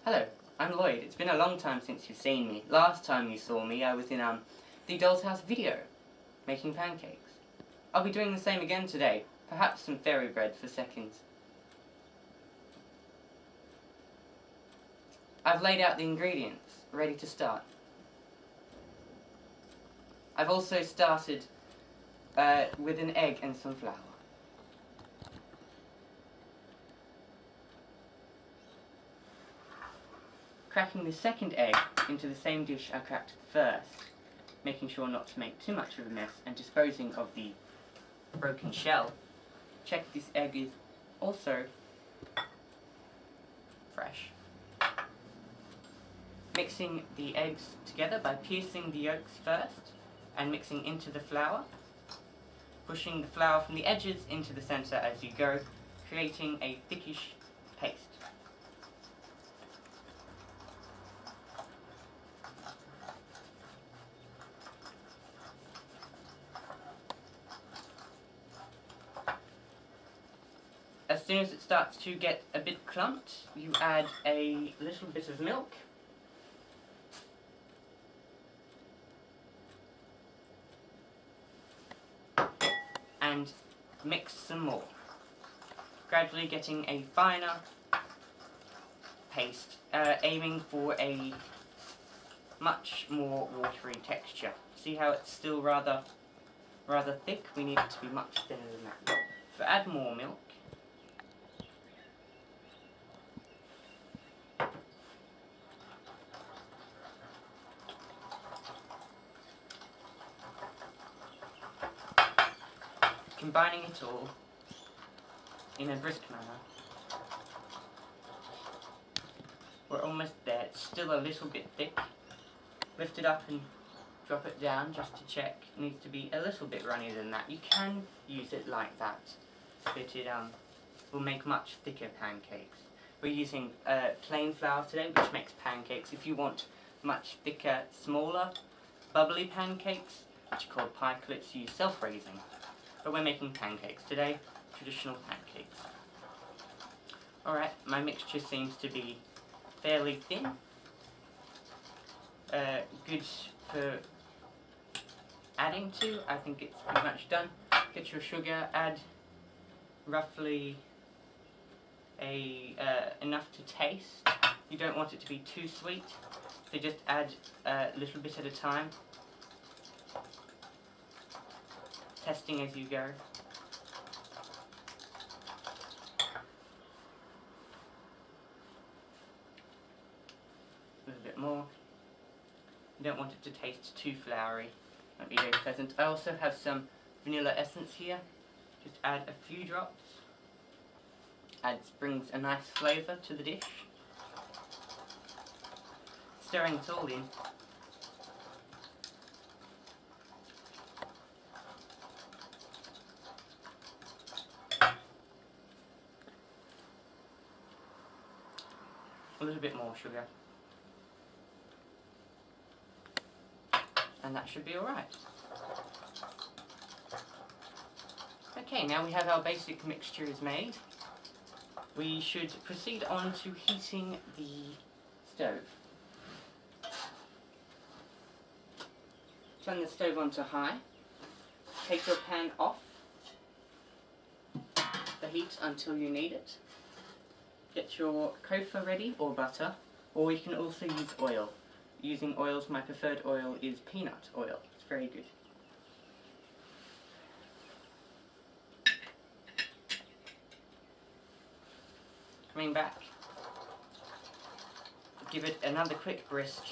Hello, I'm Lloyd. It's been a long time since you've seen me. Last time you saw me, I was in the Doll's House video, making pancakes. I'll be doing the same again today, perhaps some fairy bread for seconds. I've laid out the ingredients, ready to start. I've also started with an egg and some flour. Cracking the second egg into the same dish I cracked first, making sure not to make too much of a mess, and disposing of the broken shell. Check this egg is also fresh. Mixing the eggs together by piercing the yolks first and mixing into the flour. Pushing the flour from the edges into the center as you go, creating a thickish paste. As soon as it starts to get a bit clumped, you add a little bit of milk. And mix some more, gradually getting a finer paste, aiming for a much more watery texture. See how it's still rather thick? We need it to be much thinner than that. So add more milk. Combining it all in a brisk manner. We're almost there. It's still a little bit thick. Lift it up and drop it down just to check. It needs to be a little bit runnier than that. You can use it like that, but it will make much thicker pancakes. We're using plain flour today, which makes pancakes. If you want much thicker, smaller, bubbly pancakes, which are called pikelets, use self-raising. But we're making pancakes today, traditional pancakes. Alright, my mixture seems to be fairly thin. Good for adding to. I think it's pretty much done. Get your sugar, add roughly enough to taste. You don't want it to be too sweet, so just add a little bit at a time. Testing as you go. A little bit more. You don't want it to taste too floury. Won't be very pleasant. I also have some vanilla essence here. Just add a few drops. Brings a nice flavour to the dish. Stirring it all in. A little bit more sugar. And that should be alright. Okay, now we have our basic mixture is made. We should proceed on to heating the stove. Turn the stove onto high. Take your pan off the heat until you need it. Get your kofa ready, or butter, or you can also use oil. Using oils, my preferred oil is peanut oil. It's very good. Coming back, give it another quick brisk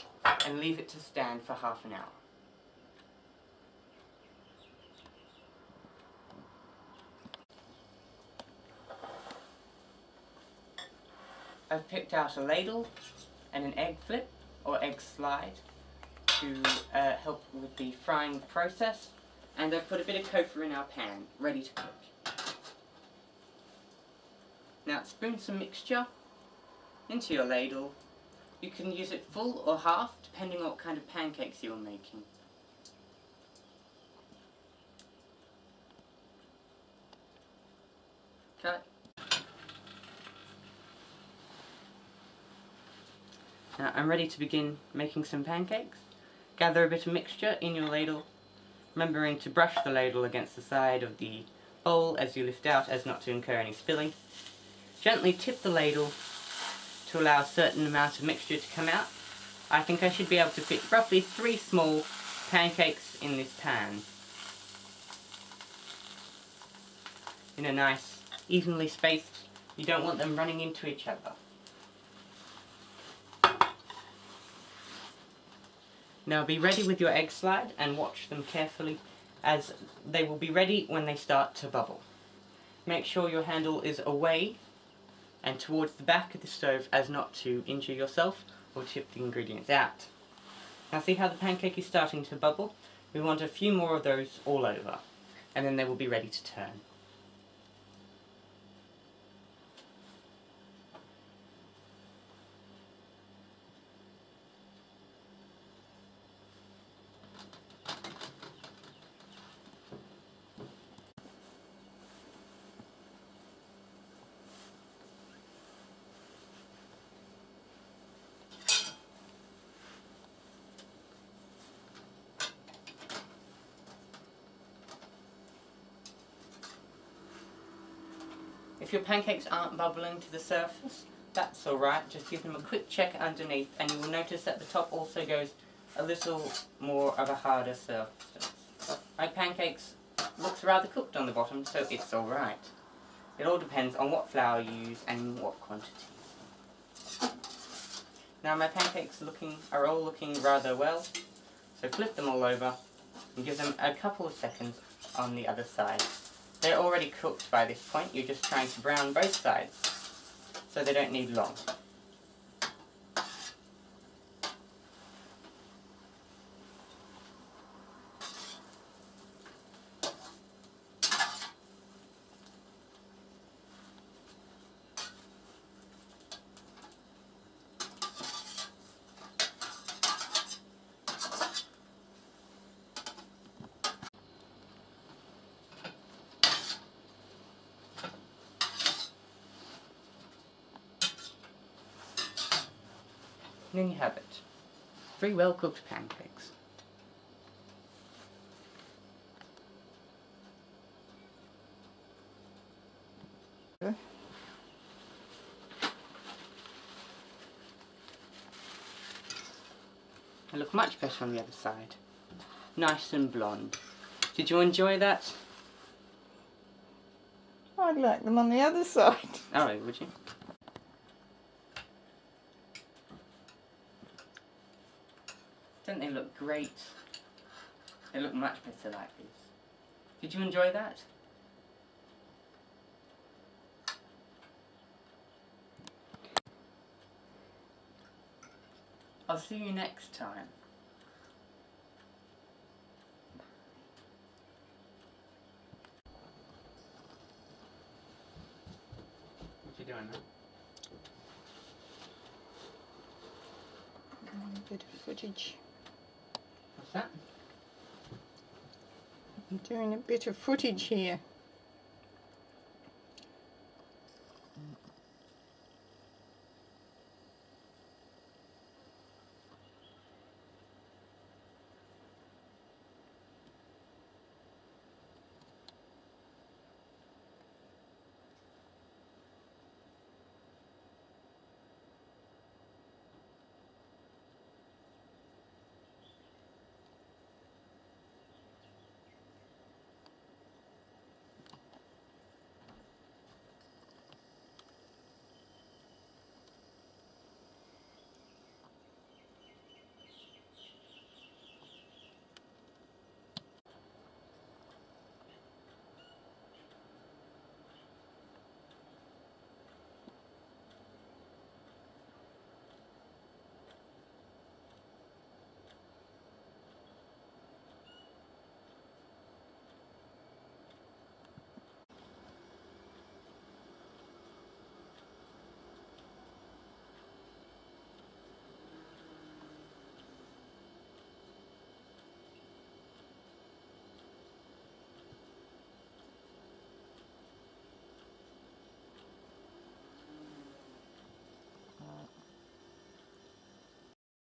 and leave it to stand for half an hour. I've picked out a ladle and an egg flip or egg slide to help with the frying process, and I've put a bit of kofa in our pan, ready to cook. Now spoon some mixture into your ladle. You can use it full or half, depending on what kind of pancakes you're making. Okay. Now I'm ready to begin making some pancakes. Gather a bit of mixture in your ladle, remembering to brush the ladle against the side of the bowl as you lift out as not to incur any spilling. Gently tip the ladle to allow a certain amount of mixture to come out. I think I should be able to fit roughly 3 small pancakes in this pan. In a nice, evenly spaced, you don't want them running into each other. Now be ready with your egg slide and watch them carefully, as they will be ready when they start to bubble. Make sure your handle is away and towards the back of the stove as not to injure yourself or tip the ingredients out. Now see how the pancake is starting to bubble? We want a few more of those all over, and then they will be ready to turn. If your pancakes aren't bubbling to the surface, that's alright, just give them a quick check underneath and you will notice that the top also goes a little more of a harder surface. My pancakes looks rather cooked on the bottom, so it's alright. It all depends on what flour you use and what quantity. Now my pancakes are all looking rather well, so flip them all over and give them a couple of seconds on the other side. They're already cooked by this point, you're just trying to brown both sides, so they don't need long. And there you have it. 3 well-cooked pancakes. They look much better on the other side. Nice and blonde. Did you enjoy that? I'd like them on the other side. Oh, would you? Don't they look great? They look much better like this. Did you enjoy that? I'll see you next time. What you doing now? A bit of footage. What's that? I'm doing a bit of footage here.